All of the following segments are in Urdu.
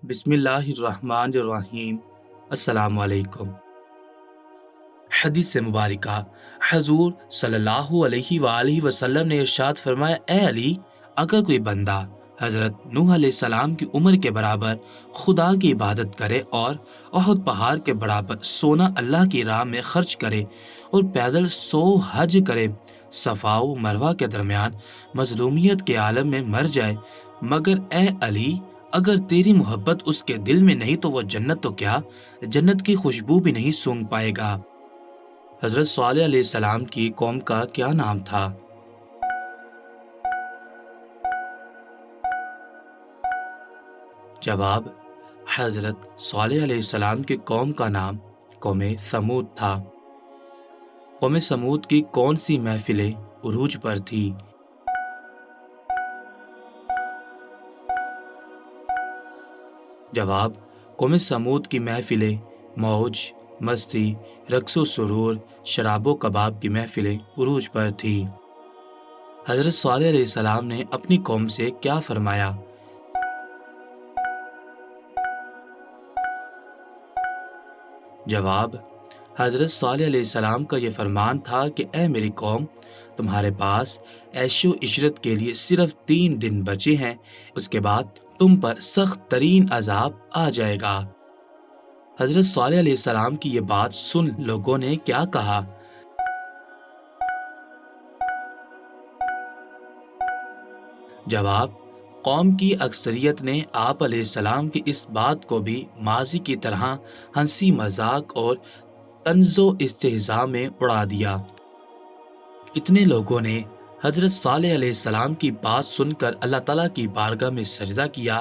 بسم اللہ الرحمن الرحیم۔ السلام علیکم۔ حدیث مبارکہ حضور صلی اللہ علیہ وآلہ وسلم نے ارشاد فرمایا، اے علی، اگر کوئی بندہ حضرت نوح علیہ السلام کی عمر کے برابر خدا کی عبادت کرے اور احد پہاڑ کے برابر سونا اللہ کی راہ میں خرچ کرے اور پیدل 100 حج کرے، صفا و مروہ کے درمیان مظلومیت کے عالم میں مر جائے، مگر اے علی، اگر تیری محبت اس کے دل میں نہیں تو وہ جنت تو کیا، جنت کی خوشبو بھی نہیں سونگھ پائے گا۔ حضرت صالح علیہ السلام کی قوم کا کیا نام تھا؟ جواب: حضرت صالح علیہ السلام کی قوم کا نام قوم سمود تھا۔ قوم سمود کی کون سی محفلیں عروج پر تھی؟ جواب: قوم سمود کی محفلیں موج مستی، رقص و سرور، شراب و کباب کی محفلیں عروج پر تھی۔ حضرت صالح علیہ السلام نے اپنی قوم سے کیا فرمایا؟ جواب: حضرت صالح علیہ السلام کا یہ فرمان تھا کہ اے میری قوم، تمہارے پاس عیش و عشرت کے لیے صرف 3 دن بچے ہیں، اس کے بعد تم پر سخت ترین عذاب آ جائے گا۔ حضرت صالح علیہ السلام کی یہ بات سن لوگوں نے کیا کہا؟ جواب: قوم کی اکثریت نے آپ علیہ السلام کی اس بات کو بھی ماضی کی طرح ہنسی مذاق اور طنز و استہزاء میں اڑا دیا۔ اتنے لوگوں نے حضرت صالح علیہ السلام کی بات سن کر اللہ تعالیٰ کی بارگاہ میں سجدہ کیا،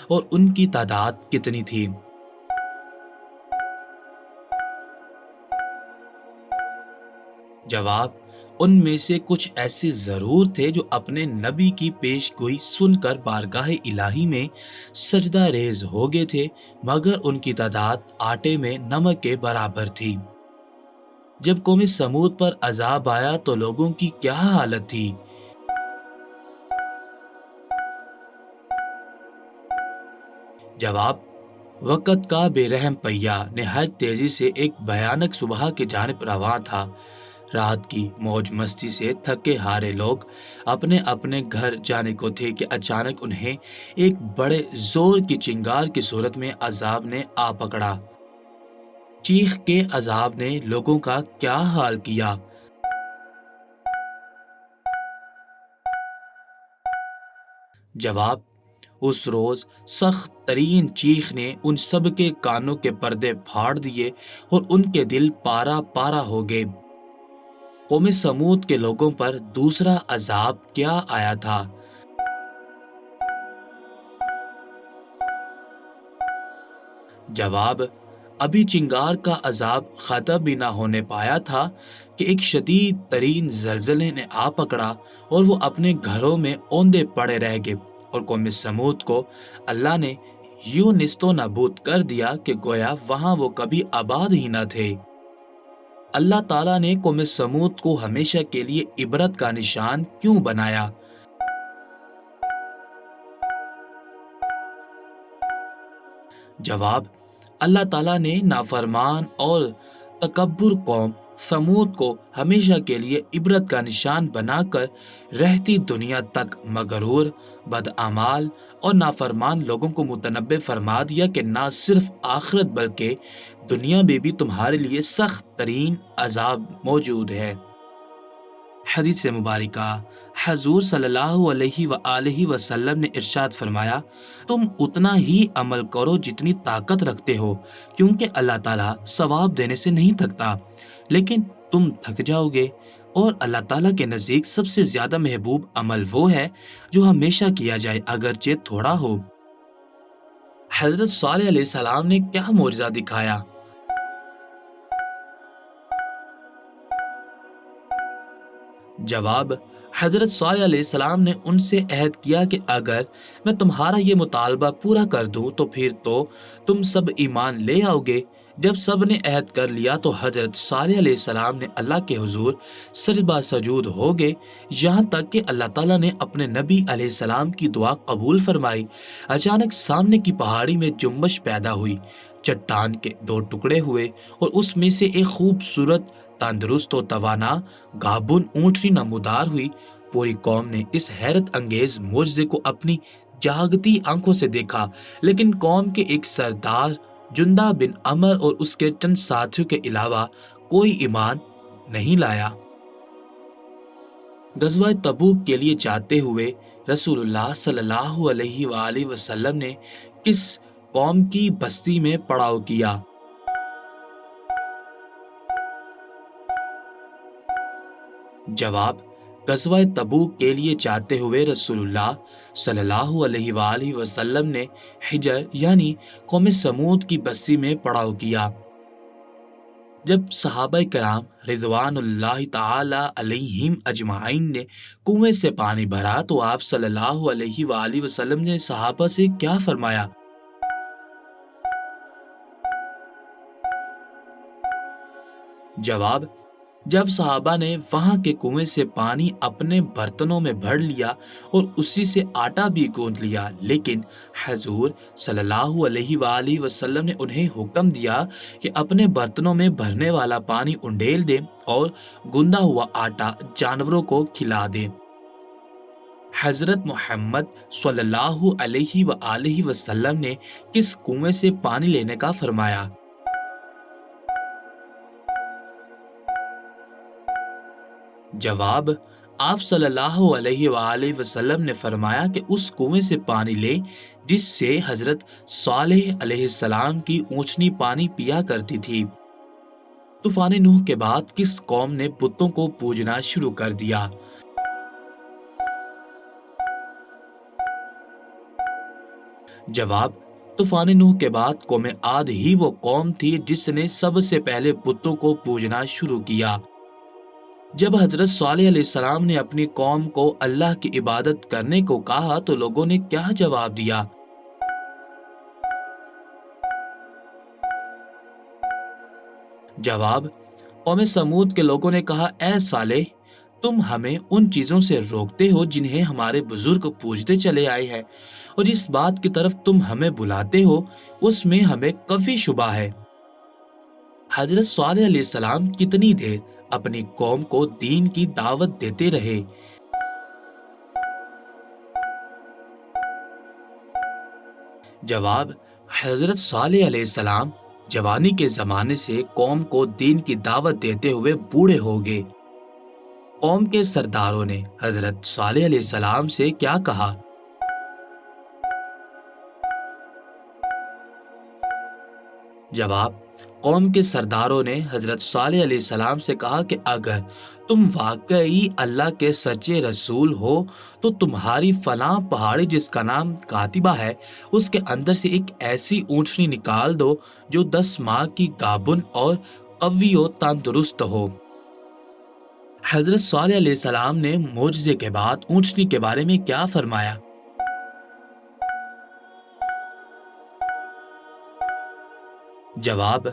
اور ان کی تعداد کتنی تھی؟ جواب: ان میں سے کچھ ایسے ضرور تھے جو اپنے نبی کی پیش گوئی سن کر بارگاہ الہی میں سجدہ ریز ہو گئے تھے، مگر ان کی تعداد آٹے میں نمک کے برابر تھی۔ جب قوم سمود پر عذاب آیا تو لوگوں کی کیا حالت تھی؟ جواب: وقت کا بے رحم پہیہ نہایت تیزی سے ایک بھیانک صبح کی جانب رواں تھا۔ رات کی موج مستی سے تھکے ہارے لوگ اپنے اپنے گھر جانے کو تھے کہ اچانک انہیں ایک بڑے زور کی چنگار کی صورت میں عذاب نے آ پکڑا۔ چیخ کے عذاب نے لوگوں کا کیا حال کیا؟ جواب: اس روز سخت ترین چیخ نے ان سب کے کانوں کے پردے پھاڑ دیے اور ان کے دل پارا پارا ہو گئے۔ قوم سمود کے لوگوں پر دوسرا عذاب کیا آیا تھا؟ جواب: ابھی چنگار کا عذاب ختم بھی نہ ہونے پایا تھا کہ ایک شدید ترین زلزلے نے آ پکڑا اور وہ اپنے گھروں میں اوندے پڑے رہ گئے، اور قوم سمود کو اللہ نے یوں نیست و نابود کر دیا کہ گویا وہاں وہ کبھی آباد ہی نہ تھے۔ اللہ تعالیٰ نے قوم سمود کو ہمیشہ کے لیے عبرت کا نشان کیوں بنایا؟ جواب: اللہ تعالیٰ نے نافرمان اور تکبر قوم سمود کو ہمیشہ کے لیے عبرت کا نشان بنا کر رہتی دنیا تک مغرور، بدعمال اور نافرمان لوگوں کو متنبہ فرما دیا کہ نہ صرف آخرت بلکہ دنیا میں بھی تمہارے لیے سخت ترین عذاب موجود ہے۔ حدیث مبارکہ حضور صلی اللہ علیہ وآلہ وسلم نے ارشاد فرمایا، تم اتنا ہی عمل کرو جتنی طاقت رکھتے ہو، کیونکہ اللہ تعالیٰ ثواب دینے سے نہیں تھکتا، لیکن تم تھک جاؤ گے، اور اللہ تعالیٰ کے نزدیک سب سے زیادہ محبوب عمل وہ ہے جو ہمیشہ کیا جائے اگرچہ تھوڑا ہو۔ حضرت صالح علیہ السلام نے کیا معجزہ دکھایا؟ جواب: حضرت صالح علیہ السلام نے ان سے عہد کیا کہ اگر میں تمہارا یہ مطالبہ پورا کر دوں تو پھر تو تم سب ایمان لے آؤ گے۔ جب سب نے عہد کر لیا تو حضرت صالح علیہ السلام نے اللہ کے حضور سجدہ سجود ہو گئے، یہاں تک کہ اللہ تعالیٰ نے اپنے نبی علیہ السلام کی دعا قبول فرمائی۔ اچانک سامنے کی پہاڑی میں جنبش پیدا ہوئی، چٹان کے دو ٹکڑے ہوئے اور اس میں سے ایک خوبصورت، تندرست و توانا گابن اونٹنی نمودار ہوئی۔ پوری قوم نے اس حیرت انگیز معجزے کو اپنی جاگتی آنکھوں سے دیکھا، لیکن قوم کے ایک سردار جندہ بن عمر اور اس کے چند ساتھیوں کے علاوہ کوئی ایمان نہیں لایا۔ غزوہ تبوک کے لیے جاتے ہوئے رسول اللہ صلی اللہ علیہ وآلہ وسلم نے کس قوم کی بستی میں پڑاؤ کیا؟ جواب: غزوہ تبوک کے لیے جاتے ہوئے رسول اللہ صلی اللہ علیہ وآلہ وسلم نے حجر یعنی قوم سمود کی بستی میں پڑاؤ کیا۔ جب صحابہ کرام رضوان اللہ تعالی علیہم اجمعین نے کنویں سے پانی بھرا تو آپ صلی اللہ علیہ وآلہ وسلم نے صحابہ سے کیا فرمایا؟ جواب: جب صحابہ نے وہاں کے کنویں سے پانی اپنے برتنوں میں بھر لیا اور اسی سے آٹا بھی گوندھ لیا، لیکن حضور صلی اللہ علیہ وآلہ وسلم نے انہیں حکم دیا کہ اپنے برتنوں میں بھرنے والا پانی انڈیل دیں اور گوندا ہوا آٹا جانوروں کو کھلا دیں۔ حضرت محمد صلی اللہ علیہ وآلہ وسلم نے کس کنویں سے پانی لینے کا فرمایا؟ جواب: آپ صلی اللہ علیہ وآلہ وسلم نے فرمایا کہ اس کنویں سے پانی لے جس سے حضرت صالح علیہ السلام کی اونٹنی پانی پیا کرتی تھی۔ طوفان نوح کے بعد کس قوم نے بتوں کو پوجنا شروع کر دیا؟ جواب: طوفان نوح کے بعد قوم عاد ہی وہ قوم تھی جس نے سب سے پہلے بتوں کو پوجنا شروع کیا۔ جب حضرت صالح علیہ السلام نے اپنی قوم کو اللہ کی عبادت کرنے کو کہا تو لوگوں نے کیا جواب دیا؟ جواب: قوم سمود کے لوگوں نے کہا، اے صالح، تم ہمیں ان چیزوں سے روکتے ہو جنہیں ہمارے بزرگ پوجتے چلے آئے ہیں، اور جس بات کی طرف تم ہمیں بلاتے ہو اس میں ہمیں کافی شبہ ہے۔ حضرت صالح علیہ السلام کتنی دیر اپنی قوم کو دین کی دعوت دیتے رہے؟ جواب: حضرت صالح علیہ السلام جوانی کے زمانے سے قوم کو دین کی دعوت دیتے ہوئے بوڑھے ہو گئے۔ قوم کے سرداروں نے حضرت صالح علیہ السلام سے کیا کہا؟ جواب: قوم کے سرداروں نے حضرت صالح علیہ السلام سے کہا کہ اگر تم واقعی اللہ کے سچے رسول ہو تو تمہاری فلاں پہاڑی جس کا نام کاتبہ ہے اس کے اندر سے ایک ایسی اونٹنی نکال دو جو 10 ماہ کی گابن اور قوی و تندرست ہو۔ حضرت صالح علیہ السلام نے معجزے کے بعد اونٹنی کے بارے میں کیا فرمایا؟ جواب: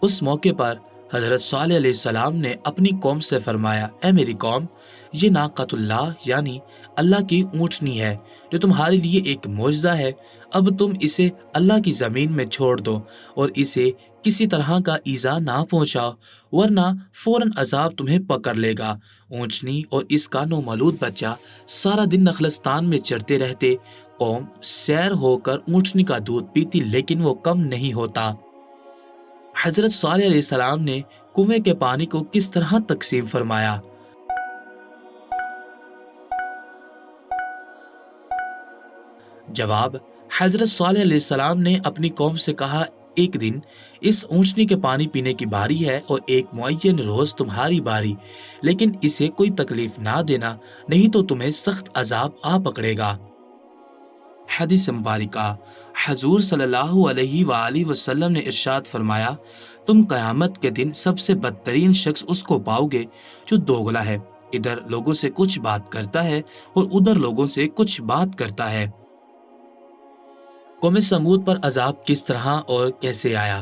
اس موقع پر حضرت صالح علیہ السلام نے اپنی قوم سے فرمایا، اے میری قوم، یہ ناقۃ اللہ یعنی اللہ کی اونٹنی ہے جو تمہارے لیے ایک معجزہ ہے۔ اب تم اسے اللہ کی زمین میں چھوڑ دو اور اسے کسی طرح کا ایذا نہ پہنچاؤ، ورنہ فوراً عذاب تمہیں پکڑ لے گا۔ اونٹنی اور اس کا نومولود بچہ سارا دن نخلستان میں چرتے رہتے۔ قوم سیر ہو کر اونٹنی کا دودھ پیتی لیکن وہ کم نہیں ہوتا۔ حضرت صالح علیہ السلام نے کنویں کے پانی کو کس طرح تقسیم فرمایا؟ جواب: حضرت صالح علیہ السلام نے اپنی قوم سے کہا، ایک دن اس اونٹنی کے پانی پینے کی باری ہے اور ایک معین روز تمہاری باری، لیکن اسے کوئی تکلیف نہ دینا، نہیں تو تمہیں سخت عذاب آ پکڑے گا۔ حدیث مبارکہ: حضور صلی اللہ علیہ وآلہ وسلم نے ارشاد فرمایا، تم قیامت کے دن سب سے بدترین شخص اس کو پاؤ گے جو دوغلا ہے، ادھر لوگوں سے کچھ بات کرتا ہے اور ادھر لوگوں سے کچھ بات کرتا ہے۔ قوم سمود پر عذاب کس طرح اور کیسے آیا؟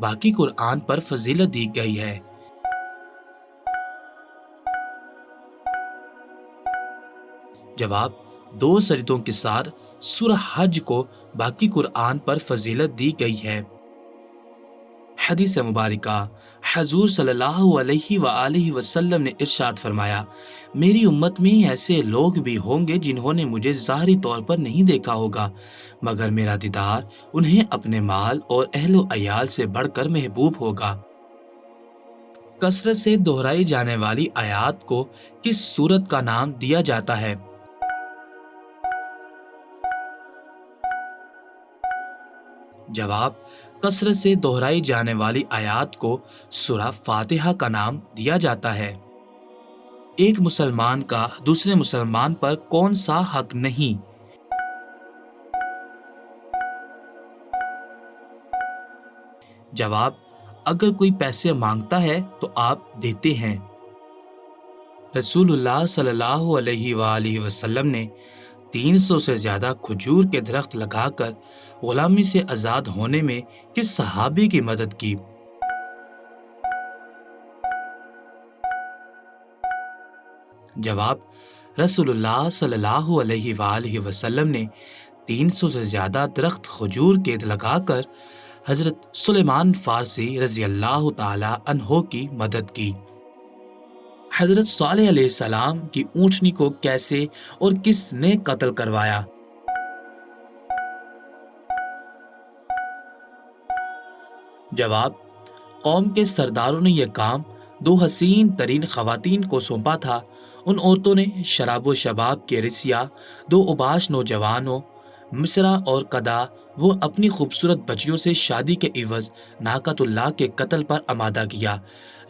باقی قرآن پر فضیلت دی گئی ہے۔ جواب: دو سجدوں کے ساتھ سورہ حج کو باقی قرآن پر فضیلت دی گئی ہے۔ حدیث مبارکہ: حضور صلی اللہ علیہ وآلہ وسلم نے ارشاد فرمایا، میری امت میں ایسے لوگ بھی ہوں گے جنہوں نے مجھے ظاہری طور پر نہیں دیکھا ہوگا، مگر میرا دیدار انہیں اپنے مال اور اہل و عیال سے بڑھ کر محبوب ہوگا۔ کثرت سے دہرائی جانے والی آیات کو کس سورت کا نام دیا جاتا ہے؟ جواب: کثرت سے دہرائی جانے والی آیات کو سورہ فاتحہ کا نام دیا جاتا ہے۔ ایک مسلمان کا دوسرے مسلمان پر کون سا حق نہیں؟ جواب: اگر کوئی پیسے مانگتا ہے تو آپ دیتے ہیں۔ رسول اللہ صلی اللہ علیہ وآلہ وسلم نے 300 سے زیادہ کھجور کے درخت لگا کر غلامی سے آزاد ہونے میں کس صحابی کی مدد کی؟ جواب: رسول اللہ صلی اللہ علیہ وآلہ وسلم نے 300 سے زیادہ درخت کھجور کے لگا کر حضرت سلیمان فارسی رضی اللہ تعالی عنہ کی مدد کی۔ حضرت صالح علیہ السلام کی اونٹنی کو کیسے اور کس نے قتل کروایا؟ جواب: قوم کے سرداروں نے یہ کام دو حسین ترین خواتین کو سونپا تھا۔ ان عورتوں نے شراب و شباب کے رسیا دو اوباش نوجوانوں مصرع اور قدا وہ اپنی خوبصورت بچیوں سے شادی کے عوض ناقۃ اللہ کے قتل پر آمادہ کیا،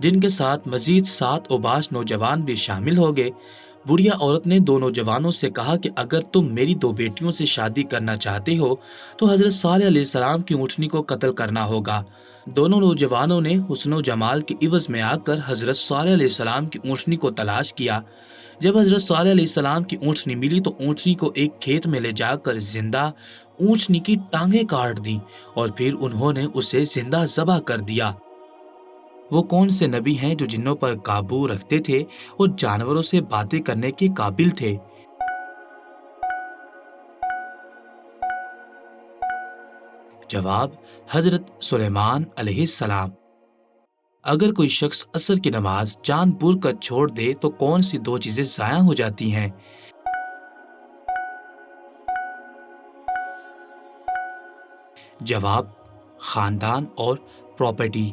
جن کے ساتھ مزید 7 اوباش نوجوان بھی شامل ہو گئے۔ بڑھیا عورت نے دو نوجوانوں سے کہا کہ اگر تم میری 2 بیٹیوں سے شادی کرنا چاہتے ہو تو حضرت صالح علیہ السلام کی اونٹنی کو قتل کرنا ہوگا۔ دونوں نوجوانوں نے حسن و جمال کے عوض میں آ کر حضرت صالح علیہ السلام کی اونٹنی کو تلاش کیا۔ جب حضرت صالح علیہ السلام کی اونٹنی ملی تو اونٹنی کو ایک کھیت میں لے جا کر زندہ اونٹنی کی ٹانگیں کاٹ دیں اور پھر انہوں نے اسے زندہ ذبح کر دیا۔ وہ کون سے نبی ہیں جو جنوں پر قابو رکھتے تھے اور جانوروں سے باتیں کرنے کے قابل تھے؟ جواب: حضرت سلیمان علیہ السلام۔ اگر کوئی شخص عصر کی نماز جان بوجھ کر چھوڑ دے تو کون سی 2 چیزیں ضائع ہو جاتی ہیں؟ جواب: خاندان اور پراپرٹی۔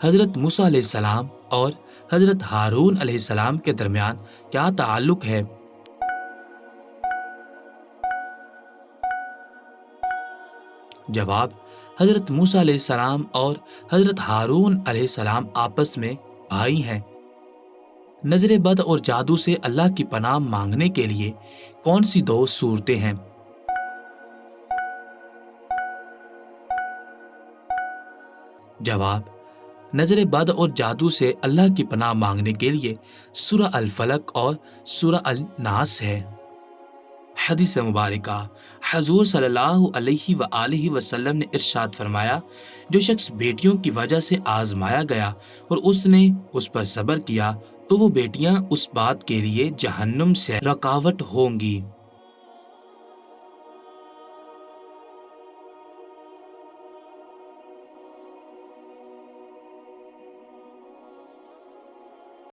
حضرت موسیٰ علیہ السلام اور حضرت ہارون علیہ السلام کے درمیان کیا تعلق ہے؟ جواب: حضرت موسیٰ علیہ السلام اور حضرت ہارون علیہ السلام آپس میں بھائی ہیں۔ نظر بد اور جادو سے اللہ کی پناہ مانگنے کے لیے کون سی 2 صورتیں ہیں؟ جواب: نظر بد اور جادو سے اللہ کی پناہ مانگنے کے لیے سورہ الفلق اور سورہ الناس ہے۔ حدیث مبارکہ: حضور صلی اللہ علیہ وآلہ وسلم نے ارشاد فرمایا، جو شخص بیٹیوں کی وجہ سے آزمایا گیا اور اس نے اس پر صبر کیا تو وہ بیٹیاں اس بات کے لیے جہنم سے رکاوٹ ہوں گی۔